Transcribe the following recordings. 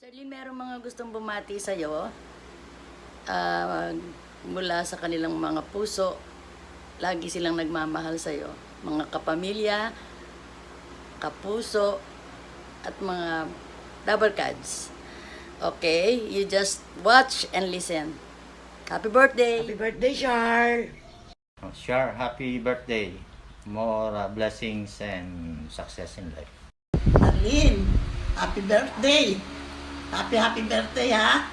Charlene, merong mga gustong bumati sa'yo mula sa kanilang mga puso. Lagi silang nagmamahal sa'yo. Mga kapamilya, kapuso, at mga double cards. Okay, you just watch and listen. Happy birthday! Happy birthday, Char! Char, happy birthday. More blessings and success in life. Arlene, happy birthday! Happy birthday, ha?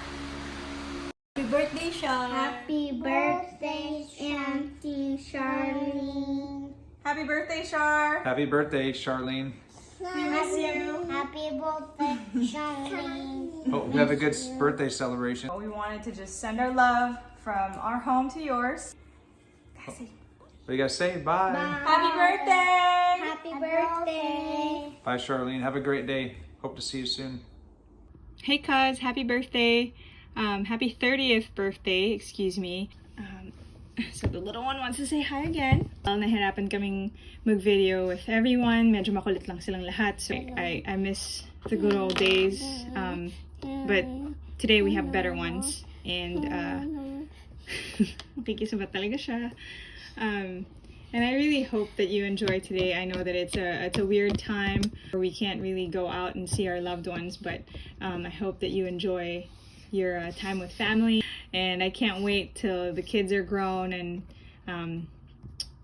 Happy birthday, Char! Happy birthday, Auntie Charlene. Happy birthday, Char! Happy birthday, Charlene. We miss you. Happy birthday, Charlene. Hope you have a good birthday celebration. We wanted to just send our love from our home to yours. What do you guys say? Bye. Happy birthday! Happy birthday. Bye, Charlene. Have a great day. Hope to see you soon. Hey cuz, happy birthday. Happy 30th birthday, excuse me. So the little one wants to say hi again. Nahirapan kaming mag-video with everyone. Medyo makulit lang silang lahat. So I miss the good old days. But today we have better ones. And nakikisabat talaga siya. And I really hope that you enjoy today. I know that it's a weird time where we can't really go out and see our loved ones, but I hope that you enjoy your time with family. And I can't wait till the kids are grown and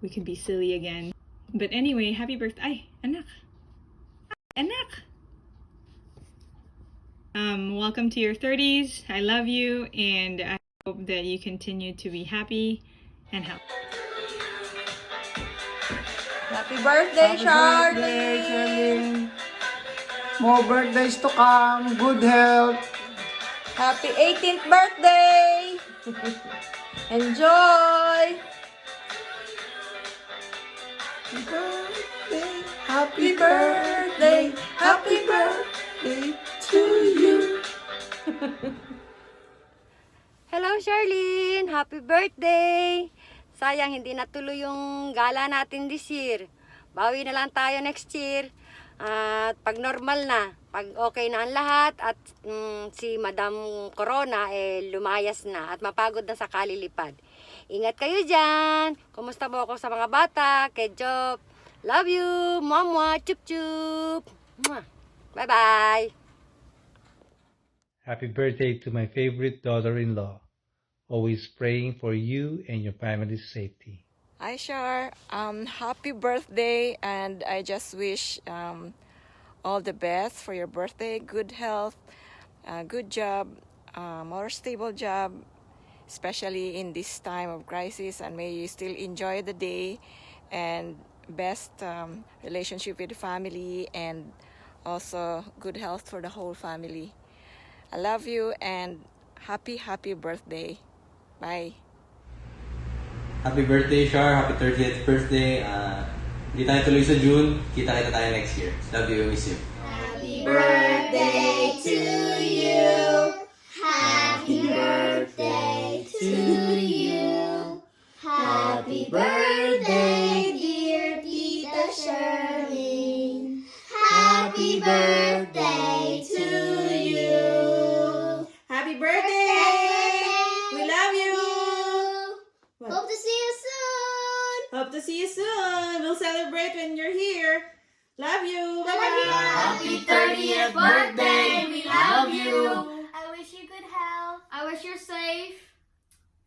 we can be silly again. But anyway, happy birthday. Ay, anak. Anak. Welcome to your 30s. I love you and I hope that you continue to be happy and healthy. Happy birthday, Charlene! More birthdays to come. Good health. Happy 18th birthday! Enjoy! Happy birthday. Happy birthday to you. Hello, Charlene! Happy birthday! Sayang, hindi natuloy yung gala natin this year. Bawi na lang tayo next year. At pag normal na, pag okay na ang lahat, at si Madam Corona lumayas na at mapagod na sa kalilipad. Ingat kayo dyan! Kumusta mo ako sa mga bata? Kedjop! Love you! Mwah! Chup chup! Bye-bye! Happy birthday to my favorite daughter-in-law. Always praying for you and your family's safety. Hi, Char. Happy birthday, and I just wish all the best for your birthday. Good health, good job, more stable job, especially in this time of crisis, and may you still enjoy the day, and best relationship with the family, and also good health for the whole family. I love you, and happy birthday. Bye. Happy birthday, Char. Happy 30th birthday. Hindi tayo tuloy sa June. Kita-kita tayo next year. Love you. Miss you. Happy birthday to you. Happy birthday to you. Happy birthday, dear Tita Charlene. Happy birthday to you. Happy birthday! We love you! Hope to see you soon. Hope to see you soon! We'll celebrate when you're here. Love you! Bye-bye! Happy 30th birthday. We love you. I wish you good health. I wish you're safe.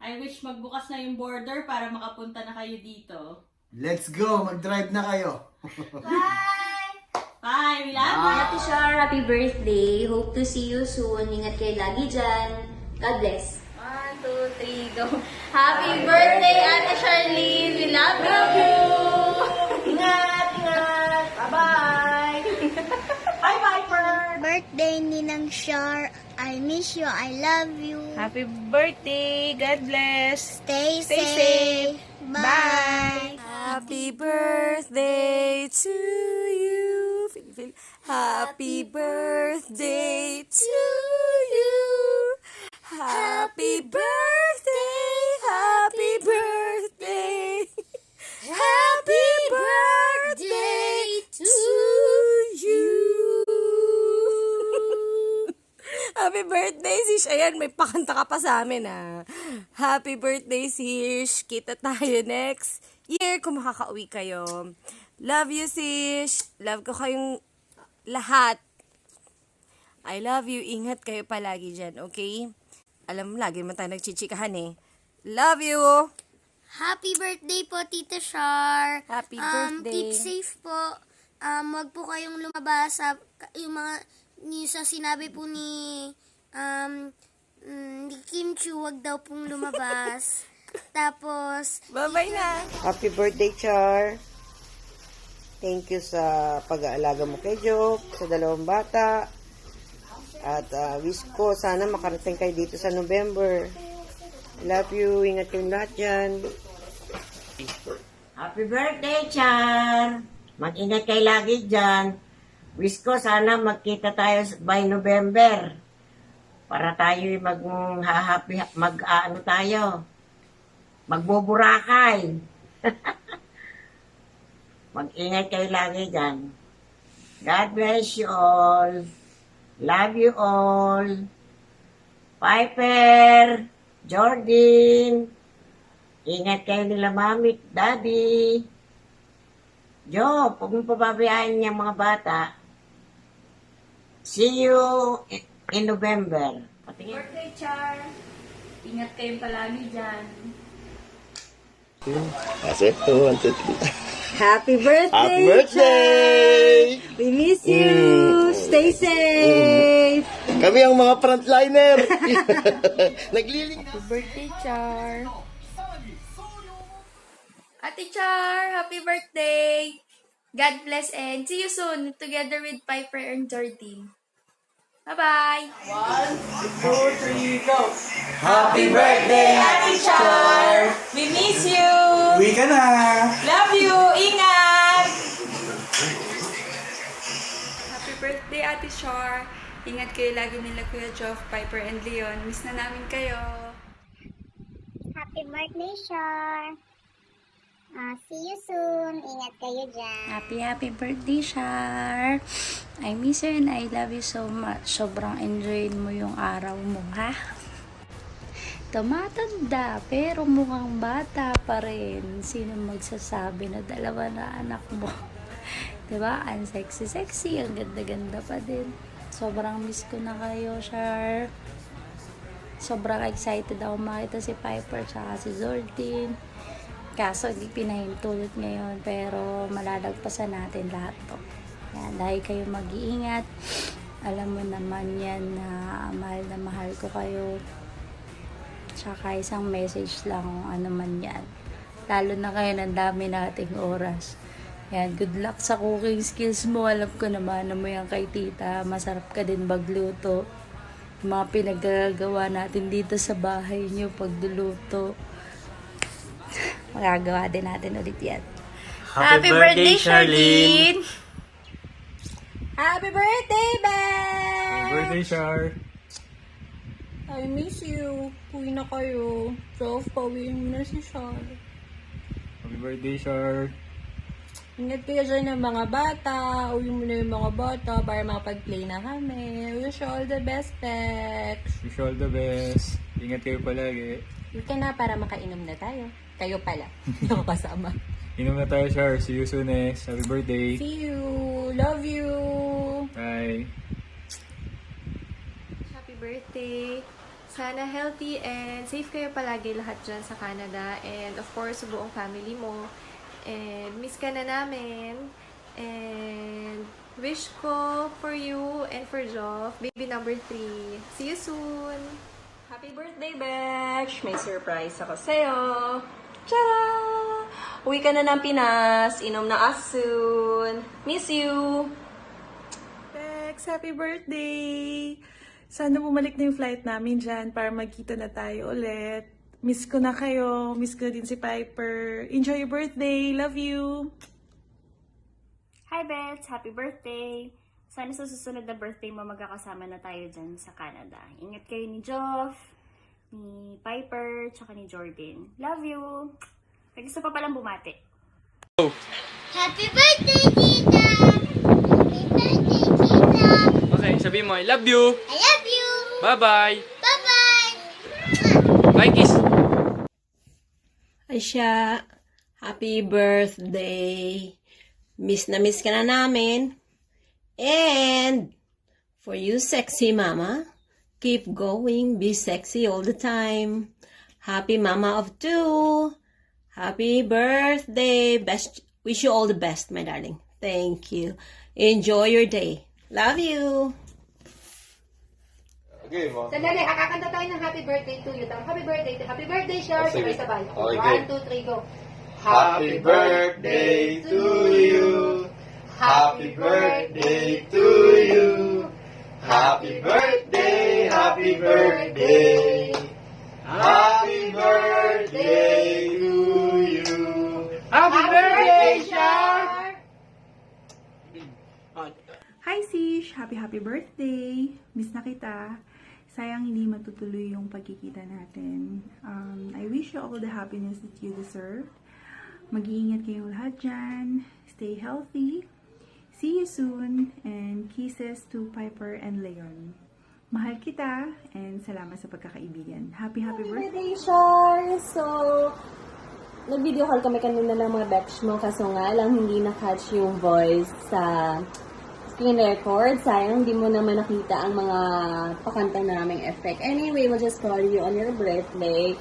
I wish magbukas na yung border para makapunta na kayo dito. Let's go. Mag-drive na kayo. Bye. Bye! We love you! Ate Char, happy birthday. Hope to see you soon. Ingat kayo lagi dyan. God bless. 1, 2, 3, go. Happy birthday, Ate Charlene. We love you. Ingat! Bye-bye! Bye, Viper! Birthday Ninang Char. I miss you. I love you. Happy birthday! God bless! Stay Stay safe. safe. Bye. Happy birthday to you. Happy birthday to you. Happy birthday. Happy birthday. Happy birthday to you. Sish, ayan, may pakanta ka pa sa amin, ah. Happy birthday, Sish. Kita tayo next year kung makakauwi kayo. Love you, Sish. Love ko kayong lahat. I love you. Ingat kayo palagi dyan, okay? Alam mo, lagi naman tayo nagchichikahan eh. Love you! Happy birthday po, Tita Char. Happy birthday. Keep safe po. Wag po kayong lumabas sa yung mga sa sinabi po ni Kim Chu, wag daw pong lumabas. Tapos bye-bye na. Happy birthday, Char. Thank you sa pag-aalaga mo kay Joke, sa dalawang bata. At wish ko, sana makarating kayo dito sa November. Love you. Ingat kayong lahat dyan. Happy birthday, Chan! Mag-ingat kayo lagi dyan. Wish ko sana magkita tayo by November. Para tayo magbuburakay. Mag-ingat kayo lagi dyan. God bless you all. Love you all. Piper, Jordan, ingat kayo nila mami, daddy. Jo, huwag mo pababayaan niyang mga bata. See you in November. Birthday, Char. Ingat kayo palagi dyan. That's it. 1, 2, 3. Happy birthday, Happy birthday! Char! We miss you! Stay safe! Kami ang mga frontliner! Nagliling. Happy birthday, Char! Ate Char, happy birthday! God bless and see you soon together with Piper and Jordan. Bye-bye! 1, 2, 3, go! Happy birthday, Ate Char! We miss you! Uwi ka na! Love you! Ingat! Happy birthday, Ate Char. Ingat kayo lagi nila Kuya Joff, Piper, and Leon. Miss na namin kayo. Happy birthday, Char! See you soon. Ingat kayo dyan. Happy birthday, Char. I miss you and I love you so much. Sobrang enjoyin mo yung araw mo, ha? Tumatanda, pero mukhang bata pa rin. Sino magsasabi na dalawa na anak mo? Diba? Ang sexy, ang ganda-ganda pa din. Sobrang miss ko na kayo, Char. Sobrang excited ako makita si Piper tsaka si Jordan. Kaso hindi pinahintulot ngayon, pero malalagpasan natin lahat to. Yan, dahil kayo mag-iingat. Alam mo naman yan na mahal ko kayo. Tsaka isang message lang kung ano man yan. Lalo na kayo ng dami nating oras. Yan, good luck sa cooking skills mo. Alam ko naman na mo yan kay tita. Masarap ka din magluto. Mga pinagagawa natin dito sa bahay nyo pagduluto. Magagawa din natin ulit yan. Happy birthday, Charlene! Happy birthday, Ben! Happy birthday, Char! I miss you. Uwi na kayo. Joff, pauwiin mo na si Char. Happy birthday, Char! Ingat kayo dyan ng mga bata. Uwi mo na yung mga bata para makapag-play na kami. Wish you all the best, Pex. Wish you all the best. Ingat kayo palagi. Uwi ka na para makainom na tayo. Kayo pala. Hindi ako kasama. Inom na tayo, Char. See you soon, eh. Happy birthday. See you. Love you. Bye. Happy birthday! Sana healthy and safe kayo palagi lahat dyan sa Canada. And of course, buong family mo. And miss ka na namin. And wish ko for you and for Joff, baby number 3. See you soon! Happy birthday, Besh! May surprise ako sa'yo. Tara! Uwi ka na ng Pinas. Inom na us soon. Miss you! Bex, happy birthday! Sana bumalik na yung flight namin dyan para magkita na tayo ulit. Miss ko na kayo. Miss ko din si Piper. Enjoy your birthday. Love you! Hi, Bex! Happy birthday! Sana sa susunod na birthday mo magkakasama na tayo dyan sa Canada. Ingat kayo ni Joff, ni Piper, tsaka ni Jordan. Love you! May gusto pa palang bumati. Happy birthday, Tita! Happy birthday, Tita! Okay, sabihin mo, I love you! I love you! Bye-bye! Bye-bye! Bye, kiss. Aisha, happy birthday. Miss na miss ka na namin. And for you, sexy mama, keep going, be sexy all the time. Happy mama of 2. Happy birthday. Wish you all the best, my darling. Thank you. Enjoy your day. Love you. Sandali, kakakanta tayo ng happy birthday to you. Happy birthday, Shar. Sabay-sabay. 1, 2, 3, go. Happy birthday to you. Happy birthday to you. Happy birthday, happy birthday. Happy birthday to you. Happy birthday, Shar! Hi, Sish! Happy birthday! Miss na kita. Sayang hindi matutuloy yung pagkikita natin. I wish you all the happiness that you deserve. Mag-iingat kayong lahat dyan. Stay healthy. See you soon. And kisses to Piper and Leon. Mahal kita and salamat sa pagkakaibigan. Happy birthday! Shar! So, nag-video call kami kanina ng mga batch mo kaso nga lang hindi na-catch yung voice sa screen record. Sayang, hindi mo naman nakita ang mga pakanta naming effect. Anyway, we'll just call you on your birthday.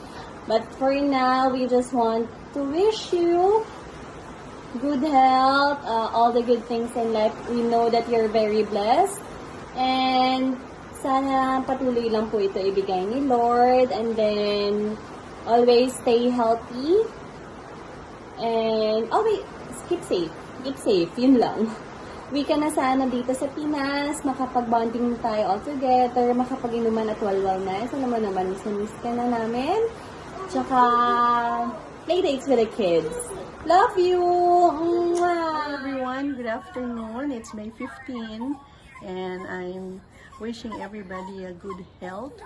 But for now, we just want to wish you good health, all the good things in life. We know that you're very blessed. And sana patuloy lang po ito ibigay ni Lord. And then, always stay healthy. And always keep safe. Keep safe. Yun lang. We ka na sana dito sa Pinas, makapag-bonding tayo all together, makapag-inuman at walwal na. So naman, miss ka na namin. Tsaka, playdates with the kids. Love you! Hi everyone, good afternoon. It's May 15 and I'm wishing everybody a good health.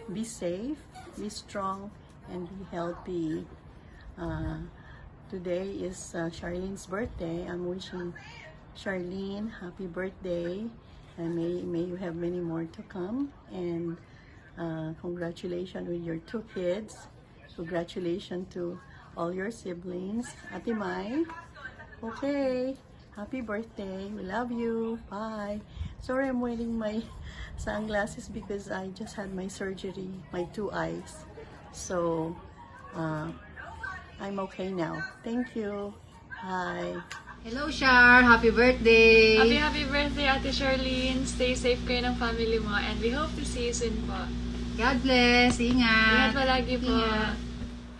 Be safe, be strong, and be healthy. Today is Charlene's birthday. I'm wishing Charlene happy birthday, and may you have many more to come. And congratulations with your 2 kids. Congratulations to all your siblings. Ate Mai, okay, happy birthday. We love you. Bye. Sorry, I'm wearing my sunglasses because I just had my surgery, my 2 eyes. So, I'm okay now. Thank you. Hi. Hello, Shar! Happy birthday! Happy birthday, Ate Charlene. Stay safe kayo ng family mo and we hope to see you soon po. God bless! Ingat Ingat! palagi po.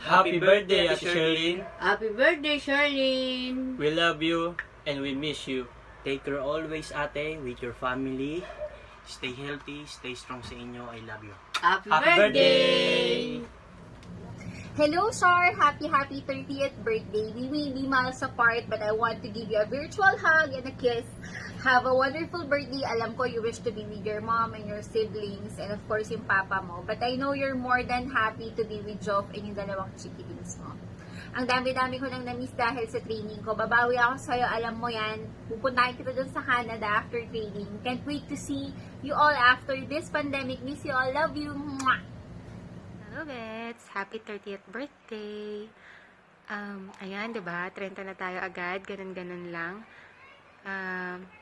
Happy birthday, Ate Charlene. Happy birthday, Charlene! We love you and we miss you. Take care always, ate, with your family. Stay healthy, stay strong sa inyo. I love you. Happy birthday! Hello, Shar! Happy 30th birthday! We may be miles apart, but I want to give you a virtual hug and a kiss. Have a wonderful birthday. Alam ko you wish to be with your mom and your siblings and of course yung papa mo. But I know you're more than happy to be with Joff and yung 2 chikilings mo. Ang dami-dami ko nang na-miss dahil sa training ko. Babawi ako sa'yo, alam mo yan. Pupuntahin kita dun sa Canada after training. Can't wait to see you all after this pandemic. Miss you all. Love you. Mwah! Hello, Bets! Happy 30th birthday! Ayan, diba? 30 na tayo agad. Ganun-ganun lang.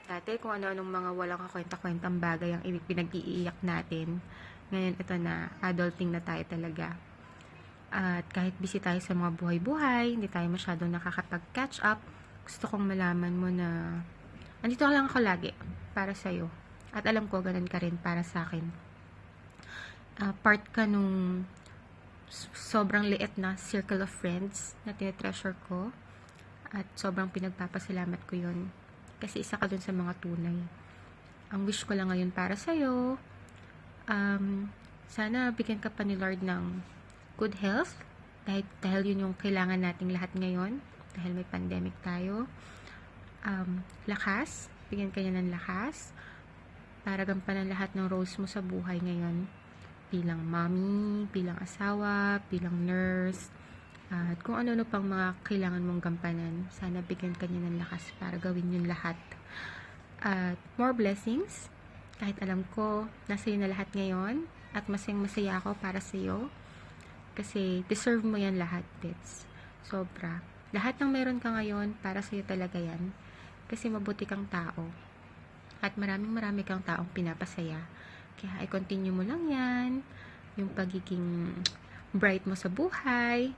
Dati, kung ano-anong mga walang kakwenta-kwentang bagay ang pinag-iiyak natin. Ngayon, ito na. Adulting na tayo talaga. At kahit busy tayo sa mga buhay-buhay, hindi tayo masyadong nakakapag-catch up, gusto kong malaman mo na andito lang ako lagi para sa'yo. At alam ko, ganun ka rin para sa akin. Part ka nung sobrang liit na circle of friends na tinetreasure ko at sobrang pinagpapasalamat ko yun kasi isa ka dun sa mga tunay. Ang wish ko lang ngayon para sa'yo, sana bigyan ka pa ni Lord ng good health dahil yun yung kailangan nating lahat ngayon dahil may pandemic tayo. Lakas, bigyan ka niya ng lakas para gampanan lahat ng roles mo sa buhay ngayon. Bilang mommy, bilang asawa, bilang nurse, at kung ano-ano pang mga kailangan mong gampanan. Sana bigyan ka niya ng lakas para gawin yun lahat. At more blessings. Kahit alam ko, nasa iyo na lahat ngayon. at masaya ako para sa iyo. Kasi deserve mo yan lahat, Bits. Sobra. Lahat ng meron ka ngayon, para sa iyo talaga yan. Kasi mabuti kang tao. At marami kang taong pinapasaya. Kaya i-continue mo lang yan. Yung pagiging bright mo sa buhay.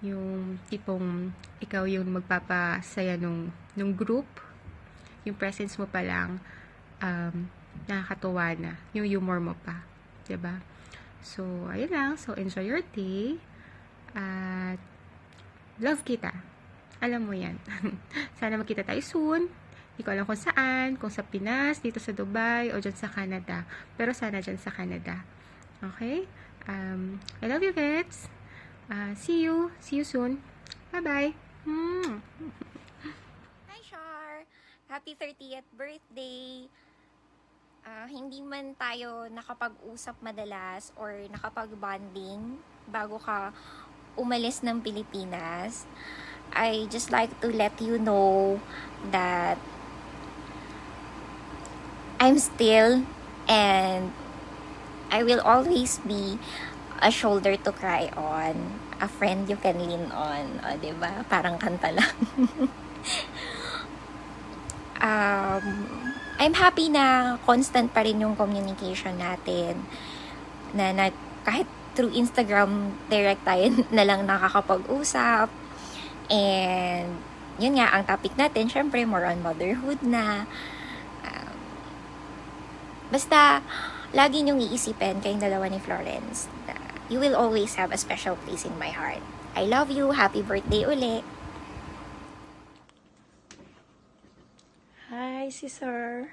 Yung tipong ikaw yung magpapasaya nung group. Yung presence mo pa lang, nakakatuwa na. Yung humor mo pa. Diba? So, ayun lang. So, enjoy your day. At love kita. Alam mo yan. Sana magkita tayo soon. Hindi ko alam kung saan. Kung sa Pinas, dito sa Dubai, o dyan sa Canada. Pero sana dyan sa Canada. Okay? I love you, Vets. See you. See you soon. Bye-bye. Hi, Char! Happy 30th birthday! Hindi man tayo nakapag-usap madalas or nakapag-bonding bago ka umalis ng Pilipinas, I just like to let you know that I'm still and I will always be a shoulder to cry on, a friend you can lean on. O, diba? Parang kanta lang. I'm happy na constant pa rin yung communication natin. Na kahit through Instagram, direct tayo na lang nakakapag-usap. And, yun nga, ang topic natin, syempre, more on motherhood na. Basta, lagi niyong iisipin kayong dalawa ni Florence. You will always have a special place in my heart. I love you. Happy birthday uli. Hi, Sister.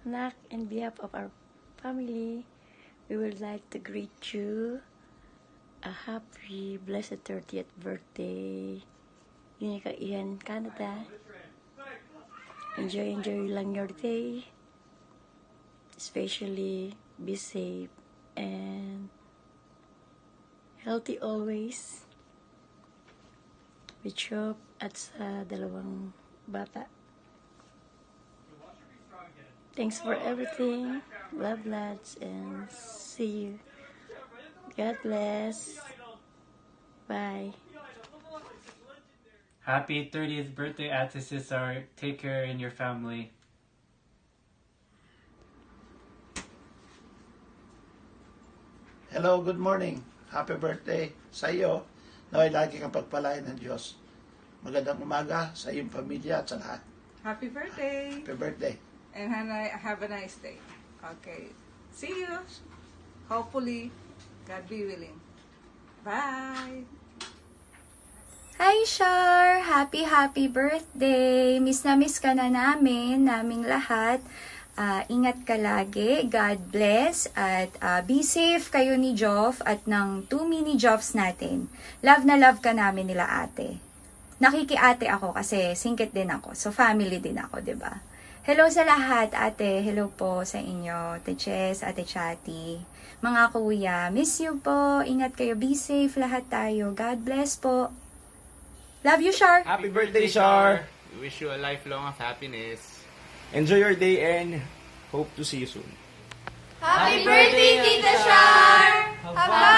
Nak, on behalf of our family, we would like to greet you a happy, blessed 30th birthday. Yun ka Ian, Canada. Enjoy lang your day. Especially, be safe and healthy always. With Chop at sa dalawang bata. Thanks for everything. Love, lads, and see you. God bless. Bye. Happy 30th birthday, Ate Cesar. Take care in your family. Hello, good morning. Happy birthday sa iyo. Naway lagi kang pagpalain ng Diyos. Magandang umaga sa iyong pamilya at sa lahat. Happy birthday! Happy birthday. And have a nice day. Okay. See you. Hopefully, God be willing. Bye! Hi, Char! Happy birthday! Miss na miss ka na naming lahat. Ingat ka lagi. God bless. At be safe kayo ni Joff at ng 2 mini Joffs natin. Love na love ka namin nila ate. Nakiki-ate ako kasi singkit din ako. So, family din ako, 'di ba? Hello sa lahat, ate. Hello po sa inyo. Ate Chess, Ate Chatty. Mga kuya, miss you po. Ingat kayo. Be safe lahat tayo. God bless po. Love you, Char. Happy birthday, Char. We wish you a lifelong of happiness. Enjoy your day and hope to see you soon. Happy birthday, Tita Char! Haba!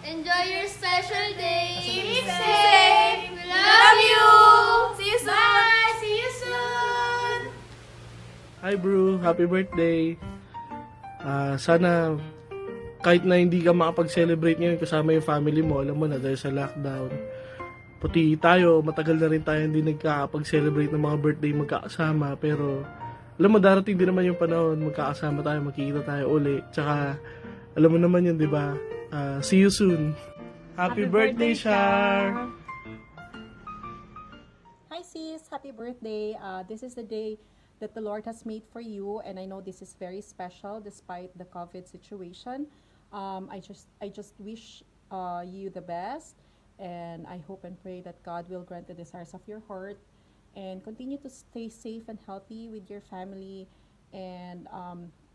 Enjoy your special day. Keep safe. We love you. See you soon. Bye. See you soon. Hi bro, happy birthday. Sana kahit na hindi ka makapag-celebrate ngayon kasama yung family mo, alam mo na dahil sa lockdown. Puti tayo, matagal na rin tayo hindi nagkakapag-celebrate ng mga birthday magkakasama. Pero alam mo, darating din naman yung panahon, magkakasama tayo, magkikita tayo uli. Tsaka alam mo naman yun, di ba? See you soon. Happy birthday, Char! Hi sis, happy birthday. This is the day that the Lord has made for you, and I know this is very special despite the COVID situation. I just wish you the best, and I hope and pray that God will grant the desires of your heart and continue to stay safe and healthy with your family. And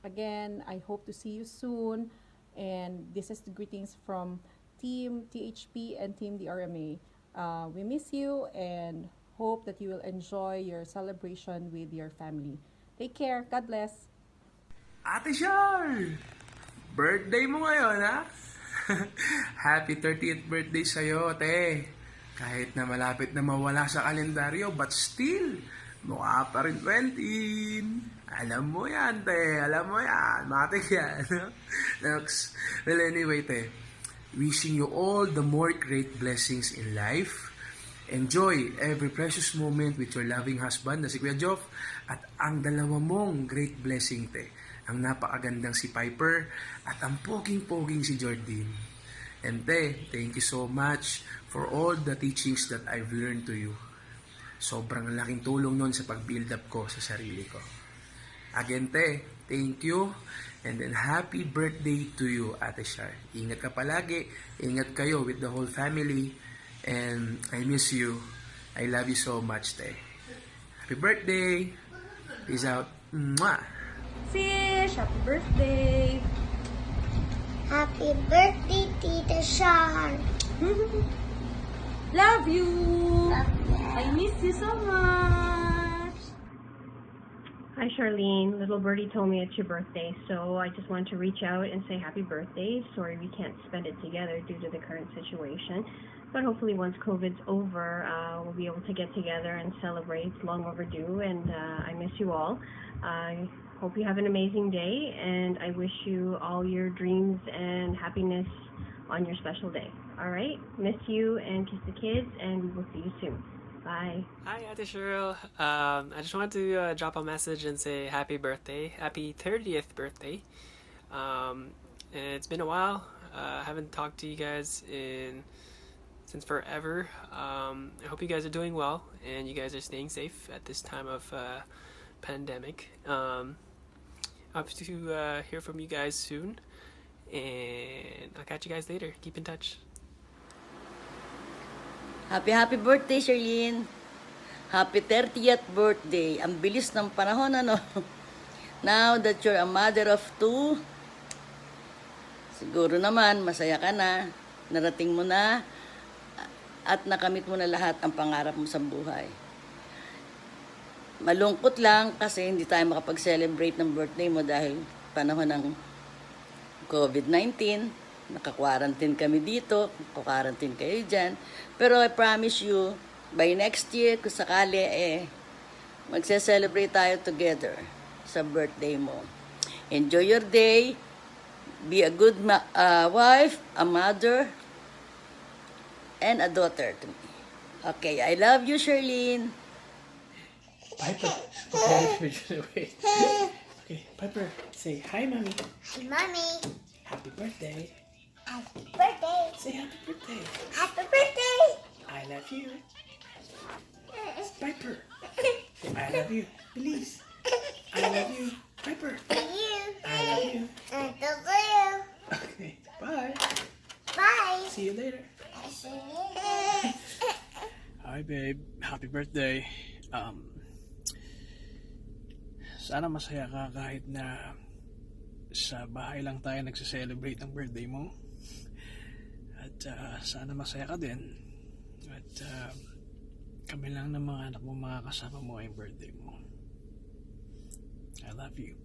again, I hope to see you soon. And this is the greetings from Team THP and Team DRMA. We miss you and hope that you will enjoy your celebration with your family. Take care. God bless. Ate Char! birthday mo ngayon, ha? Happy 30th birthday sa'yo, te. Kahit na malapit na mawala sa kalendaryo, but still, mukha pa rin 20. Alam mo yan, te. Alam mo yan. Matik yan. Next. Well, anyway, te. Wishing you all the more great blessings in life. Enjoy every precious moment with your loving husband na si Kuya Joff at ang dalawa mong great blessing, te. Ang napakagandang si Piper at ang poging-poging si Jordine. And te, thank you so much for all the teachings that I've learned to you. Sobrang laking tulong nun sa pag-build up ko sa sarili ko. Again, te, thank you. And then happy birthday to you, Ate Shar. Ingat ka palagi. Ingat kayo with the whole family. And I miss you. I love you so much, te. Happy birthday. Peace out. Mwah. Fish, happy birthday. Happy birthday, Tita Shar. Love you. I miss you so much. Hi Charlene, little birdie told me it's your birthday, so I just wanted to reach out and say happy birthday. Sorry we can't spend it together due to the current situation, but hopefully once COVID's over, we'll be able to get together and celebrate. It's long overdue, and I miss you all. I hope you have an amazing day, and I wish you all your dreams and happiness on your special day. All right? Miss you, and kiss the kids, and we will see you soon. Bye. Hi, Ate Cheryl. I just wanted to drop a message and say happy birthday. Happy 30th birthday. And it's been a while. I haven't talked to you guys since forever. I hope you guys are doing well and you guys are staying safe at this time of pandemic. Hope to hear from you guys soon. And I'll catch you guys later. Keep in touch. Happy birthday, Charlene. Happy 30th birthday. Ang bilis ng panahon, ano? Now that you're a mother of 2, siguro naman, masaya ka na, narating mo na, at nakamit mo na lahat ang pangarap mo sa buhay. Malungkot lang kasi hindi tayo makapag-celebrate ng birthday mo dahil panahon ng COVID-19. Naka-quarantine kami dito, quarantine kayo dyan. Pero I promise you, by next year, kung sakali, magse-celebrate tayo together sa birthday mo. Enjoy your day. Be a good wife, a mother, and a daughter to me. Okay, I love you, Charlene. Piper. Okay, wait. Okay, Piper, say hi, Mommy. Mommy. Happy birthday. Happy birthday. Say happy birthday. Happy birthday. I love you. Piper. Say I love you. Please. I love you. Piper. I love you. I love you. I love you. Okay, bye. Bye. See you later. See you later. Hi babe, happy birthday. Sana masaya ka kahit na sa bahay lang tayo nagse-celebrate ng birthday mo. At sana masaya ka din. At kami lang ng mga anak mo makakasama mo ay birthday mo. I love you.